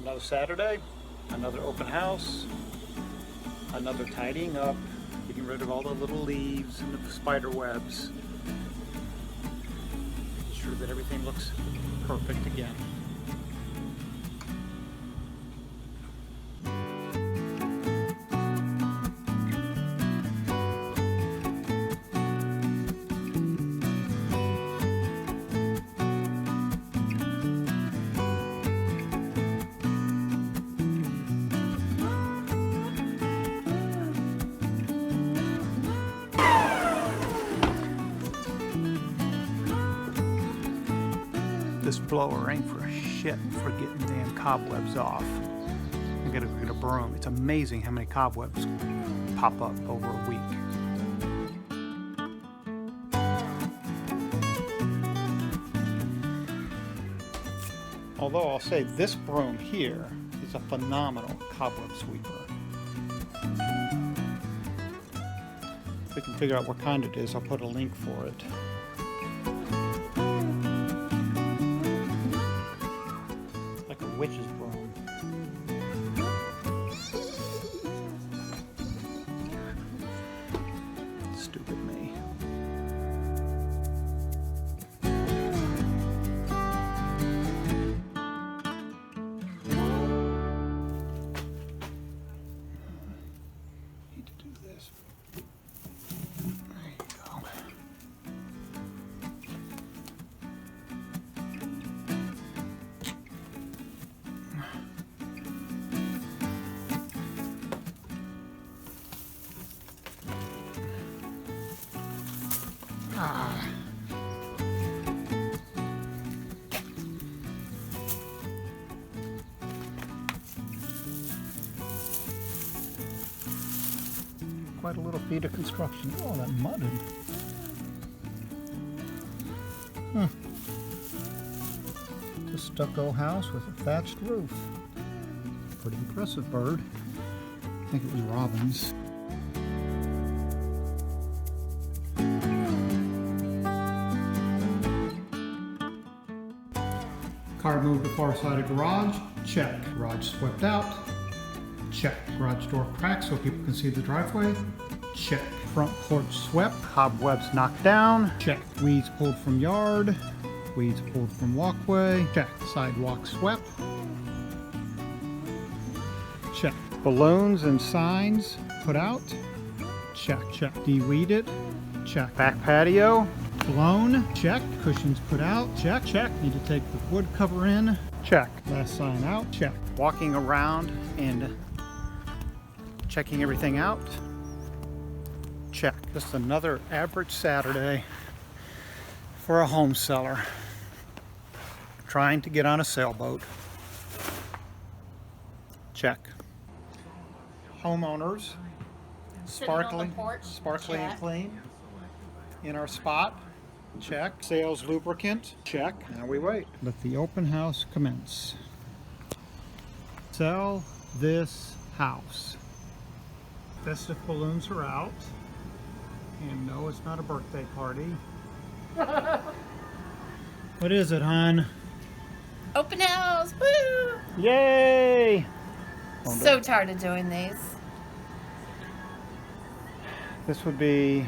Another Saturday, another open house, another tidying up, getting rid of all the little leaves and the spider webs. Making sure that everything looks perfect again. This blower ain't for shit for getting damn cobwebs off. I gotta get a broom. It's amazing how many cobwebs pop up over a week. Although I'll say this broom here is a phenomenal cobweb sweeper. If we can figure out what kind it is, I'll put a link for it. Witch's broom. Stupid me. Need to do this. There you go. Quite a little feat of construction. Oh, that mudded. It's a stucco house with a thatched roof. Pretty impressive bird. I think it was robins. Car moved to far side of garage. Check. Garage swept out. Check. Garage door cracked so people can see the driveway. Check. Front porch swept. Cobwebs knocked down. Check. Weeds pulled from yard. Weeds pulled from walkway. Check. Sidewalk swept. Check. Balloons and signs put out. Check. Check. De-weeded. Check. Back patio blown. Check. Cushions put out. Check. Check. Need to take the wood cover in. Check. Last sign out. Check. Walking around and checking everything out. Check. Just another average Saturday for a home seller trying to get on a sailboat. Check. Homeowners, sparkly and clean in our spot. Check. Sales lubricant. Check. Now we wait. Let the open house commence. Sell this house. Festive balloons are out. And no, it's not a birthday party. What is it, hon? Open house! Woo! Yay! So tired of doing these. This would be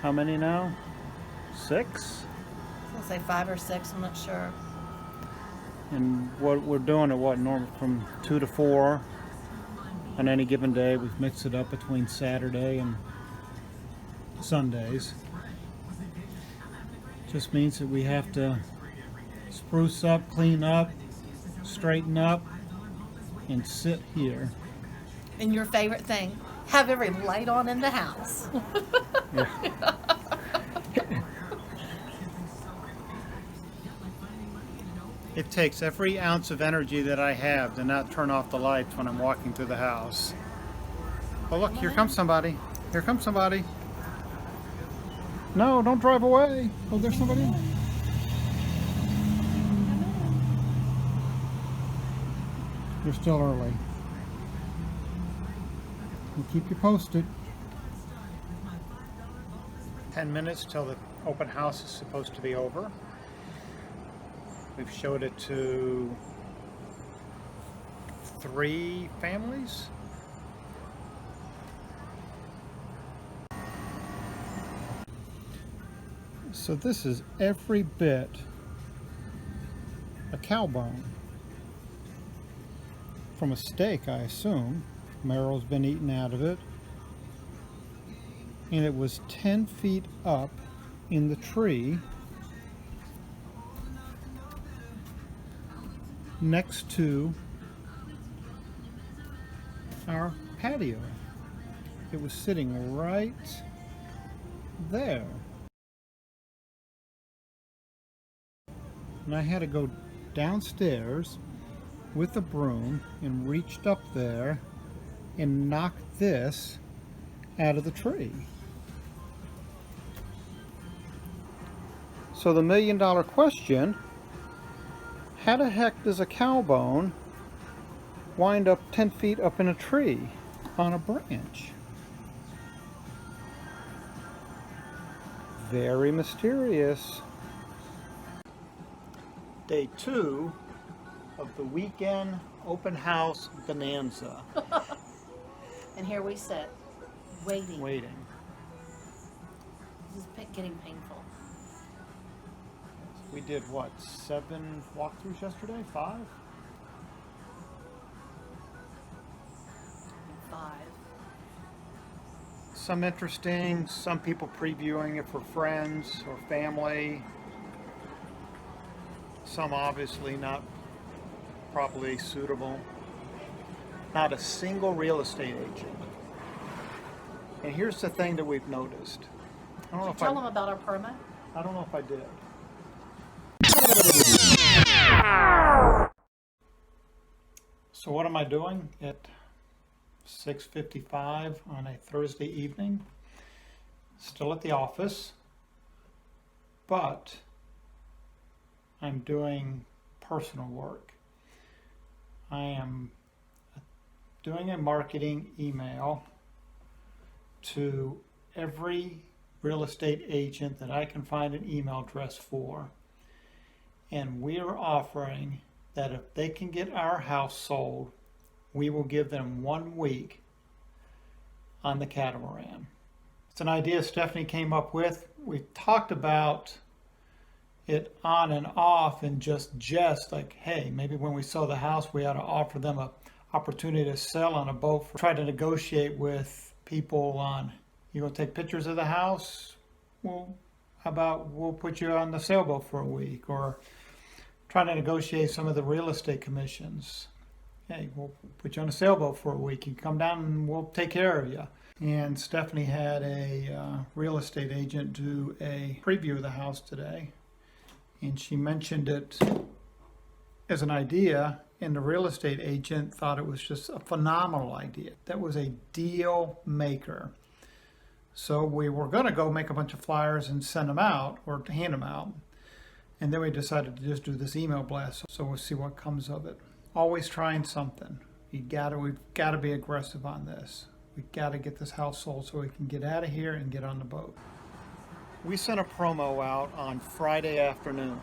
how many now? 6? I'll say 5 or 6, I'm not sure. And what we're doing at what, normal from 2 to 4 on any given day. We've mixed it up between Saturday and Sundays. Just means that we have to spruce up, clean up, straighten up, and sit here. And your favorite thing, have every light on in the house. Yeah. It takes every ounce of energy that I have to not turn off the lights when I'm walking through the house. Oh look, here comes somebody. Here comes somebody. No, don't drive away. Oh, there's somebody. You're still early. We'll keep you posted. 10 minutes till the open house is supposed to be over. We've showed it to 3 families. So this is every bit a cow bone. From a steak, I assume. Marrow's been eaten out of it. And it was 10 feet up in the tree next to our patio. It was sitting right there. And I had to go downstairs with a broom and reached up there and knocked this out of the tree. So the million-dollar question, how the heck does a cow bone wind up 10 feet up in a tree on a branch? Very mysterious. Day 2 of the weekend open house bonanza. And here we sit, waiting. Waiting. This is getting painful. We did what, 7 walkthroughs yesterday? 5? 5. Some interesting, some people previewing it for friends or family. Some obviously not properly suitable. Not a single real estate agent. And here's the thing that we've noticed. I don't know if Tell them about our promo. I don't know if I did. So what am I doing at 6:55 on a Thursday evening? Still at the office, but I'm doing personal work. I am doing a marketing email to every real estate agent that I can find an email address for. And we are offering that if they can get our house sold, we will give them 1 week on the catamaran. It's an idea Stephanie came up with. We talked about it on and off and just like, hey, maybe when we sell the house, we ought to offer them an opportunity to sell on a boat. Try to negotiate with people on, you gonna take pictures of the house? Well, how about we'll put you on the sailboat for a week, or trying to negotiate some of the real estate commissions. Hey, we'll put you on a sailboat for a week. You come down and we'll take care of you. And Stephanie had a real estate agent do a preview of the house today. And she mentioned it as an idea, and the real estate agent thought it was just a phenomenal idea. That was a deal maker. So we were going to go make a bunch of flyers and send them out, or hand them out. And then we decided to just do this email blast. So we'll see what comes of it. Always trying something. We've got to be aggressive on this. We've got to get this house sold so we can get out of here and get on the boat. We sent a promo out on Friday afternoon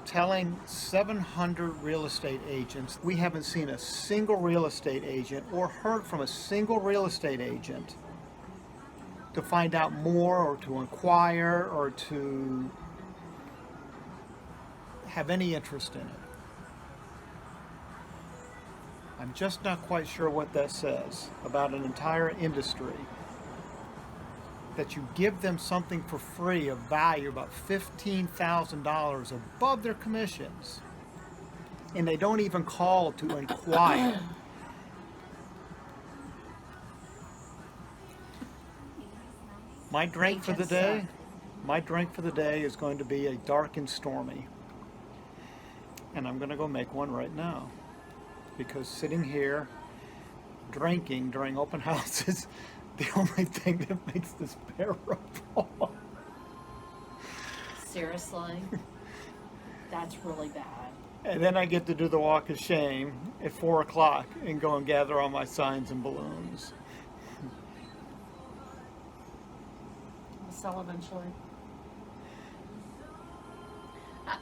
telling 700 real estate agents. We haven't seen a single real estate agent or heard from a single real estate agent to find out more or to inquire or to have any interest in it. I'm just not quite sure what that says about an entire industry. That you give them something for free of value, about $15,000 above their commissions, and they don't even call to inquire. My drink for the day is going to be a dark and stormy. And I'm going to go make one right now. Because sitting here drinking during open house is the only thing that makes this bearable. Seriously? That's really bad. And then I get to do the walk of shame at 4 o'clock and go and gather all my signs and balloons. We'll sell eventually.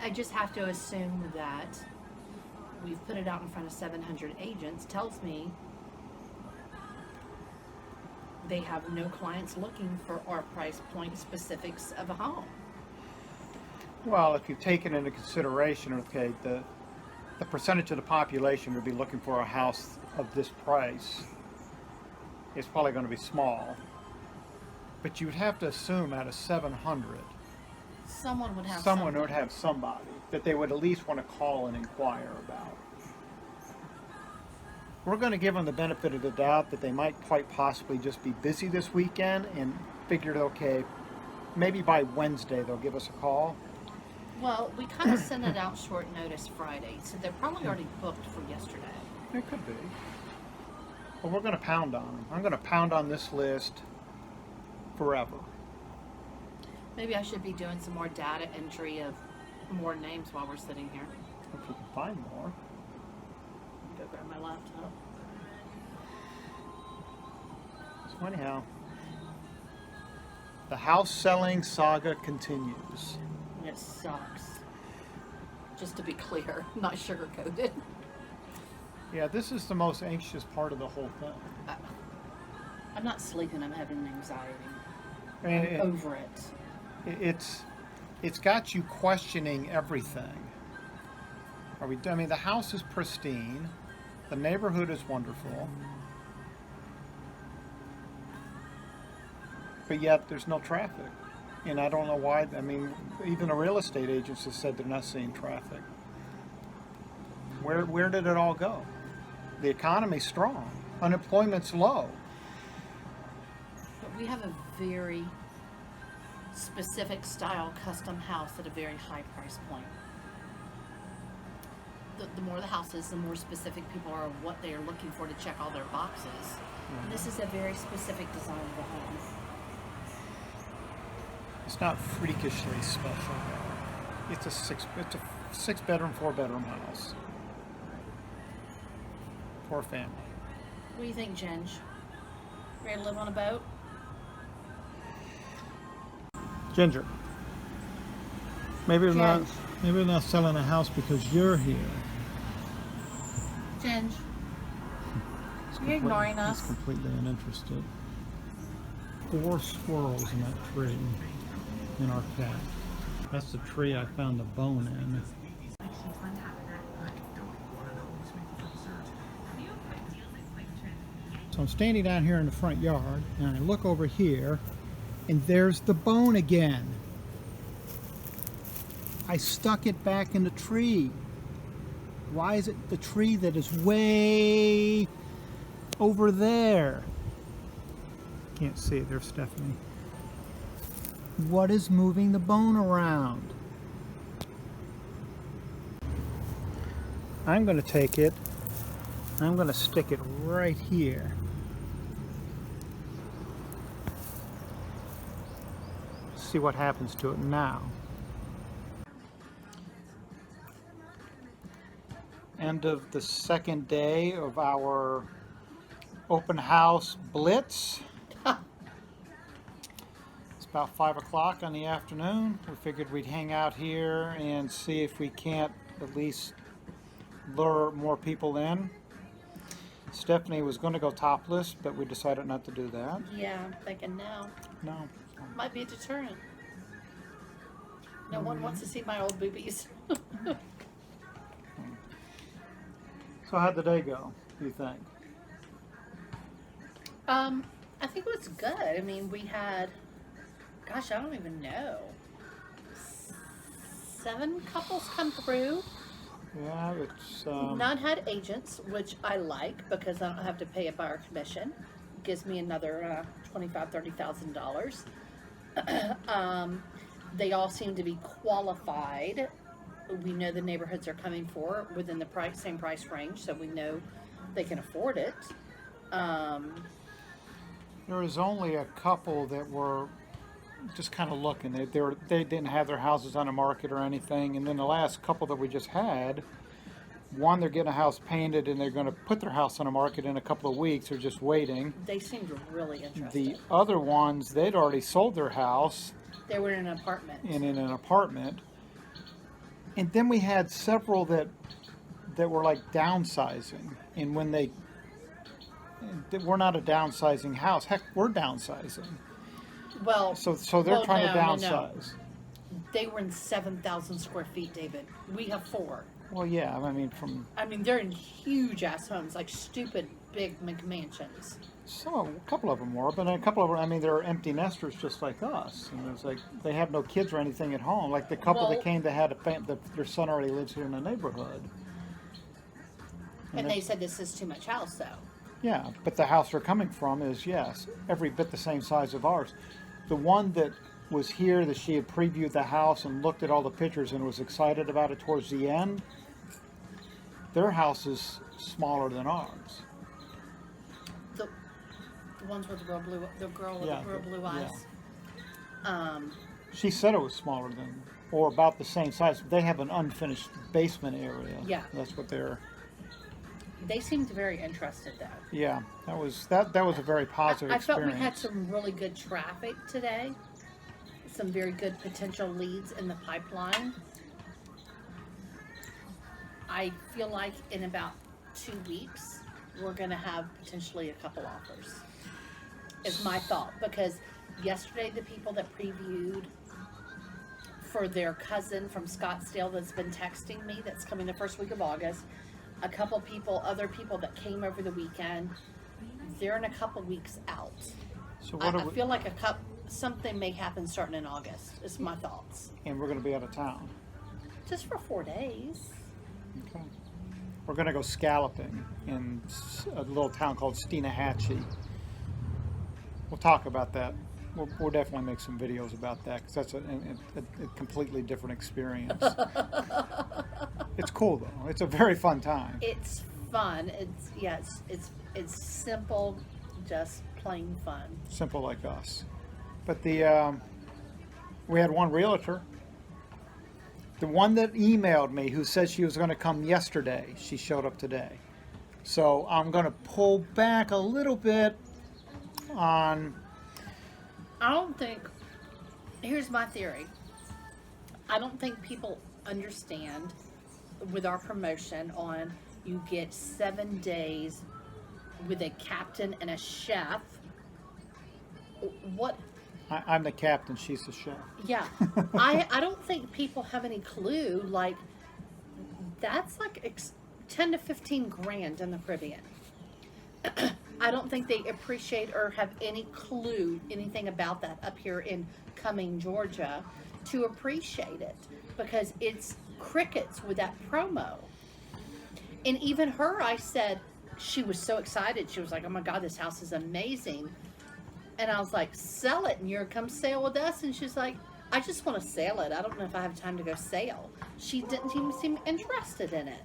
I just have to assume that we've put it out in front of 700 agents tells me they have no clients looking for our price point specifics of a home. Well, if you've taken into consideration, okay, the percentage of the population would be looking for a house of this price, it's probably going to be small. But you would have to assume out of 700, Someone would have someone something. would have somebody that they would at least want to call and inquire about. We're going to give them the benefit of the doubt that they might quite possibly just be busy this weekend and figured, okay, maybe by Wednesday they'll give us a call. Well, we kind of sent it out short notice Friday, so they're probably already booked for yesterday. It could be. But we're going to pound on them. I'm going to pound on this list forever. Maybe I should be doing some more data entry of more names while we're sitting here. If you can find more. Go grab my laptop. So anyhow, the house selling saga continues. And it sucks. Just to be clear, not sugar-coated. Yeah, this is the most anxious part of the whole thing. I'm not sleeping, I'm having anxiety. And I'm over it. it's got you questioning everything. I mean, the house is pristine. The neighborhood is wonderful. But yet there's no traffic. And I don't know why. I mean, even the real estate agents have said they're not seeing traffic. Where did it all go? The economy's strong. Unemployment's low. But we have a very specific style custom house at a very high price point. The more the house is, the more specific people are of what they are looking for to check all their boxes. And this is a very specific design of the home. It's not freakishly special. It's a six bedroom, 4-bedroom house for a family. What do you think, Ginge? Ready to live on a boat? Ginger. Maybe they're not selling a house because you're here. Ginge, you're ignoring us. He's completely uninterested. 4 squirrels in that tree in our cat. That's the tree I found the bone in. So I'm standing down here in the front yard and I look over here and there's the bone again. I stuck it back in the tree. Why is it the tree that is way over there? Can't see it. There's Stephanie. What is moving the bone around? I'm going to take it. I'm going to stick it right here. See what happens to it now. End of the second day of our open house blitz. It's about 5 o'clock in the afternoon. We figured we'd hang out here and see if we can't at least lure more people in. Stephanie was going to go topless, but we decided not to do that. Yeah, I'm thinking now. No. Might be a deterrent. No one wants to see my old boobies. So how'd the day go, do you think? I think it was good. I mean, we had, gosh, I don't even know, 7 couples come through. Yeah, it's... None had agents, which I like because I don't have to pay a buyer commission. It gives me another $25,000, $30,000. They all seem to be qualified. We know the neighborhoods are coming for within the same price range, so we know they can afford it. There was only a couple that were just kind of looking. They didn't have their houses on the market or anything. And then the last couple that we just had, one, they're getting a house painted and they're going to put their house on the market in a couple of weeks. They're just waiting. They seemed really interested. The other ones, they'd already sold their house. They were in an apartment. In an apartment. And then we had several that that were like downsizing, and when we're not a downsizing house. Heck, we're downsizing. Well, So they're trying to no. downsize. They were in 7,000 square feet, David. We have 4. Well, yeah, I mean, they're in huge ass homes, like stupid big McMansions. a couple of them were, but a couple of them, I mean, they're empty nesters just like us. And it's like, they have no kids or anything at home. Like the couple that came that had their son already lives here in the neighborhood. And they said this is too much house, though. Yeah, but the house they're coming from is, yes, every bit the same size of ours. The one that was here, that she had previewed the house and looked at all the pictures and was excited about it towards the end, their house is smaller than ours. The ones with the girl with the real blue eyes. Yeah. She said it was smaller than, or about the same size. They have an unfinished basement area. Yeah. That's what they're. They seemed very interested, though. Yeah, that was a very positive experience. I felt we had some really good traffic today. Some very good potential leads in the pipeline. I feel like in about 2 weeks, we're going to have potentially a couple offers. Is my thought. Because yesterday, the people that previewed for their cousin from Scottsdale that's been texting me, that's coming the first week of August, a couple people, other people that came over the weekend, they're in a couple weeks out. So I feel like something may happen starting in August, is my thoughts. And we're going to be out of town. Just for 4 days. Okay. We're going to go scalloping in a little town called Steenahatchee. We'll talk about that. We'll definitely make some videos about that, because that's a completely different experience. It's cool though. It's a very fun time. It's fun. It's simple, just plain fun. Simple like us. But we had one realtor. The one that emailed me, who said she was going to come yesterday, she showed up today. So I'm going to pull back a little bit on. Here's my theory. I don't think people understand with our promotion on you get 7 days with a captain and a chef. What? I'm the captain, she's the chef. Yeah. I don't think people have any clue. Like, that's like 10 to 15 grand in the Caribbean. I don't think they appreciate or have any clue anything about that up here in Cumming, Georgia, to appreciate it, because it's crickets with that promo. And even her, I said, she was so excited. She was like, oh my God, this house is amazing. And I was like, sell it, and you're come sail with us. And she's like, I just want to sail it. I don't know if I have time to go sail. She didn't even seem interested in it.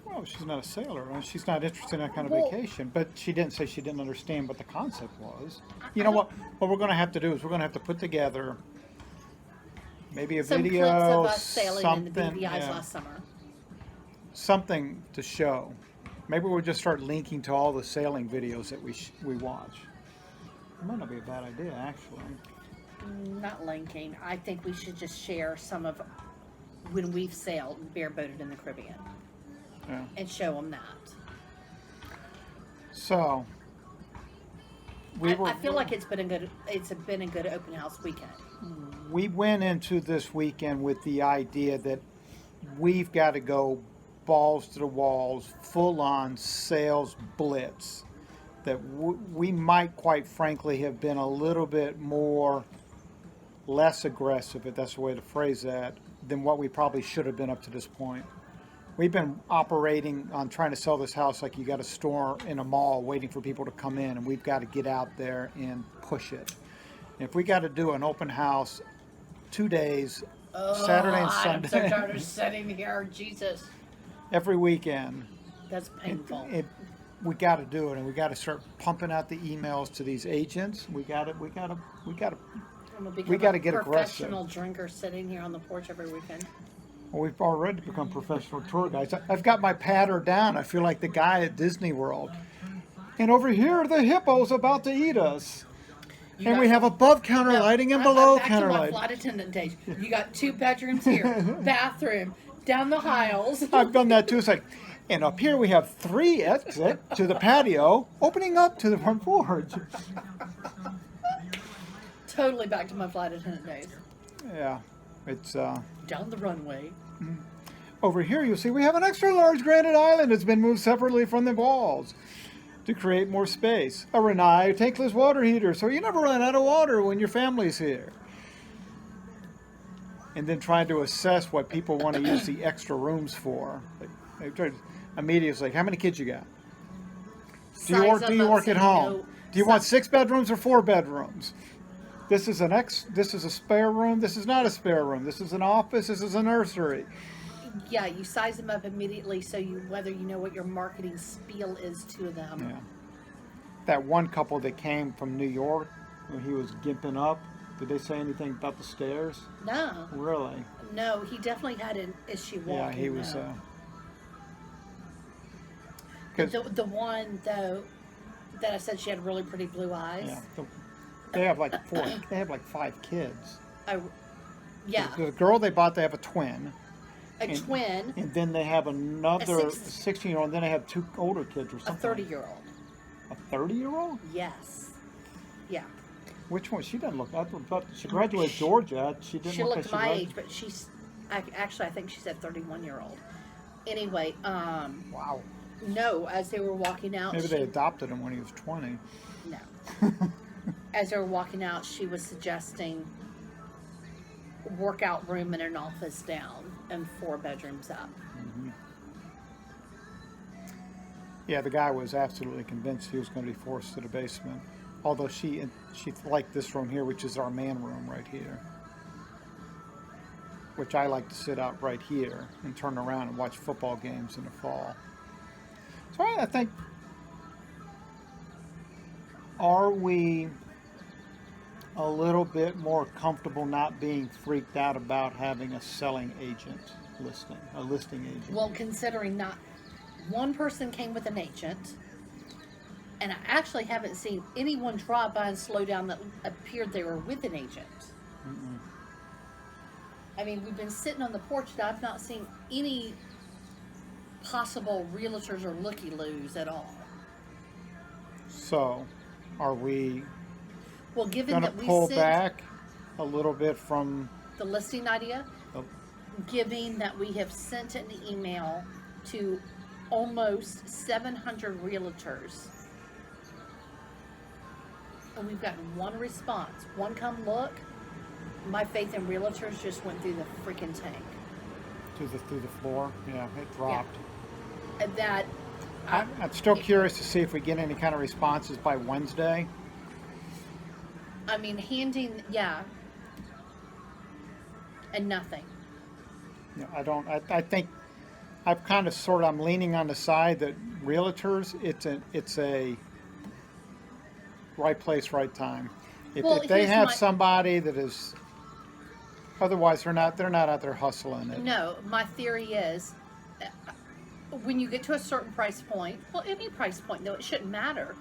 Well, she's not a sailor. She's not interested in that kind of vacation. But she didn't say she didn't understand what the concept was. You know what? What we're going to have to do is we're going to have to put together maybe a some video, clips of us sailing something, in the BVI's last summer. Something to show. Maybe we'll just start linking to all the sailing videos that we watch. It might not be a bad idea, actually. Not linking. I think we should just share some of when we've sailed and bareboated in the Caribbean. Yeah. And show them that. So, I feel like it's been a good open house weekend. We went into this weekend with the idea that we've got to go balls to the walls, full on sales blitz. That we might, quite frankly, have been a little bit less aggressive, if that's the way to phrase that, than what we probably should have been up to this point. We've been operating on trying to sell this house like you got a store in a mall waiting for people to come in, and we've got to get out there and push it. If we got to do an open house 2 days, Saturday and Sunday. I'm so tired of sitting here, Jesus. Every weekend. That's painful. We got to do it, and we got to start pumping out the emails to these agents. We got to get aggressive. Professional drinker sitting here on the porch every weekend. Well, we've already become professional tour guides. I've got my patter down. I feel like the guy at Disney World. And over here, the hippo's about to eat us. And we have above counter lighting and below counter lighting. Flight attendant days. You got 2 bedrooms here, bathroom, down the aisles. I've done that too. It's like, And up here we have 3 exits to the patio, opening up to the front porch. Totally back to my flight attendant days. Yeah, it's Down the runway. over here. You'll see we have an extra large granite island that's been moved separately from the walls to create more space. A Renai tankless water heater, so you never run out of water when your family's here. And then trying to assess what people want to use the extra rooms for. They try to immediately like, how many kids you got? Do you work at home? Do you want 6 bedrooms or 4 bedrooms? This is this is a spare room. This is not a spare room. This is an office. This is a nursery. Yeah, you size them up immediately so whether you know what your marketing spiel is to them. Yeah. That one couple that came from New York, when he was gimping up, did they say anything about the stairs? No. Really? No, he definitely had an issue walking. Yeah, he was. The one though that I said she had really pretty blue eyes. Yeah. They have like 4. They have like 5 kids. Yeah. The girl they bought, they have a twin. A twin. And then they have another 16-year-old. And then they have 2 older kids or something. A 30-year-old. A 30-year-old? Yes. Yeah. Which one? She doesn't look. She graduated Georgia. She didn't. She look looked like my age, but she's actually I think she said 31-year-old. Anyway. Wow. No, as they were walking out. Maybe they adopted him when he was 20. No. As they were walking out, she was suggesting workout room and an office down and 4 bedrooms up. Mm-hmm. Yeah, the guy was absolutely convinced he was going to be forced to the basement. Although she liked this room here, which is our man room right here. Which I like to sit out right here and turn around and watch football games in the fall. So I think, are we a little bit more comfortable not being freaked out about having a selling agent listing, a listing agent? Well, considering not one person came with an agent, and I actually haven't seen anyone drive by and slow down that appeared they were with an agent. Mm-mm. I mean, we've been sitting on the porch and I've not seen any possible realtors or looky-loos at all. So, are we Well, given going to that we pull sent back a little bit from the listing idea, the, given that we have sent an email to almost 700 realtors, and we've gotten one response, one come look, my faith in realtors just went through the freaking tank. through the floor? Yeah, it dropped. Yeah. And that I'm still curious to see if we get any kind of responses by Wednesday. I mean, and nothing. You know, I think I've kind of I'm leaning on the side that realtors, it's a right place, right time. If they have somebody that is, otherwise they're not out there hustling it. No, my theory is, when you get to a certain price point, well, any price point though, it shouldn't matter.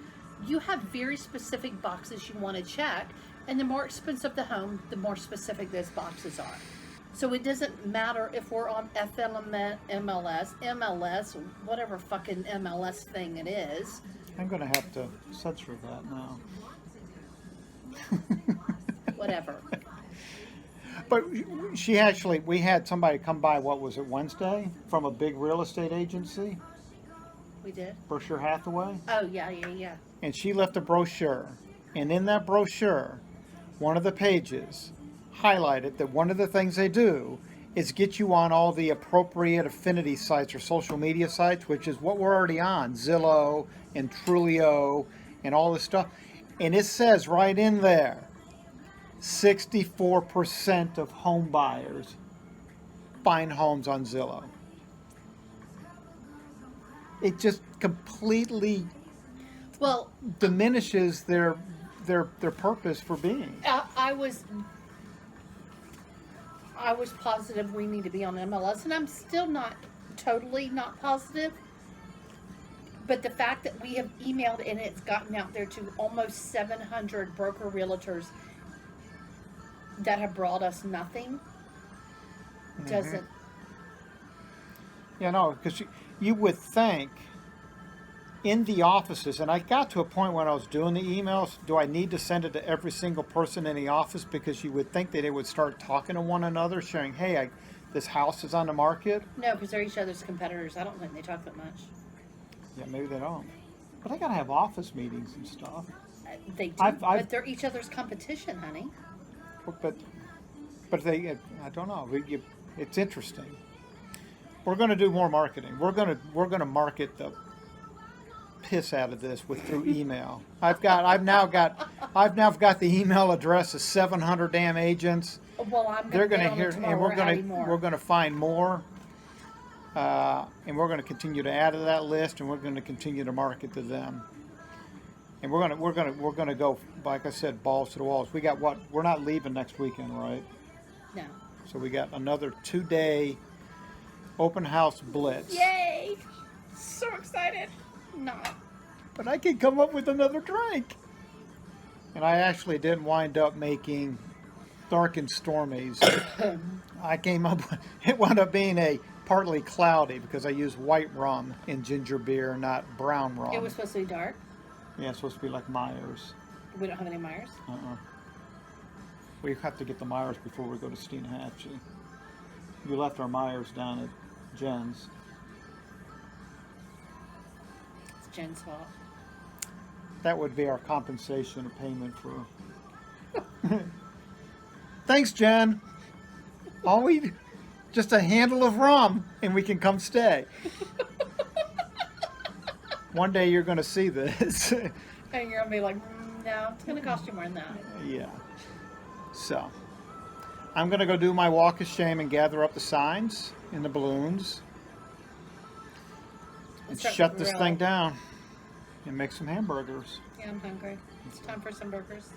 You have very specific boxes you want to check, and the more expensive the home, the more specific those boxes are. So it doesn't matter if we're on MLS, whatever fucking MLS thing it is. I'm going to have to censor that now. Whatever. But we had somebody come by, what was it, Wednesday? From a big real estate agency? We did? Berkshire Hathaway? Oh, yeah. And she left a brochure. And in that brochure, one of the pages highlighted that one of the things they do is get you on all the appropriate affinity sites or social media sites, which is what we're already on, Zillow and Trulio and all this stuff. And it says right in there, 64% of home buyers find homes on Zillow. It just completely diminishes their purpose for being. I was positive we need to be on MLS, and I'm still totally not positive. But the fact that we have emailed and it's gotten out there to almost 700 broker realtors that have brought us nothing doesn't. Yeah, no, because you would think in the offices, and I got to a point when I was doing the emails, do I need to send it to every single person in the office? Because you would think that they would start talking to one another, sharing, hey, this house is on the market. No, because they're each other's competitors. I don't think they talk that much. Yeah, maybe they don't. But I gotta have office meetings and stuff. They do, I've but they're each other's competition, honey. But they, I don't know. It's interesting. We're going to do more marketing. We're going to market the piss out of this through email. I've now got the email address of 700 damn agents. Well, I'm They're going going to to hear, and we're going to find more, and we're going to continue to add to that list, and we're going to continue to market to them. And we're going to go, like I said, balls to the walls. We got what? We're not leaving next weekend, right? No. So we got another 2-day open house blitz. Yay! So excited. Not. But I can come up with another drink. And I actually didn't wind up making dark and stormies. I came up with, it wound up being a partly cloudy because I used white rum in ginger beer, not brown rum. It was supposed to be dark. Yeah, it's supposed to be like Myers. We don't have any Myers. We have to get the Myers before we go to Steenhatchee. We left our Myers down at Jen's. It's Jen's fault. That would be our compensation or payment for. Thanks, Jen. All we, just a handle of rum, and we can come stay. One day you're going to see this. And you're going to be like, no, it's going to cost you more than that. Yeah. So, I'm going to go do my walk of shame and gather up the signs and the balloons. And shut this thing down and make some hamburgers. Yeah, I'm hungry. It's time for some burgers.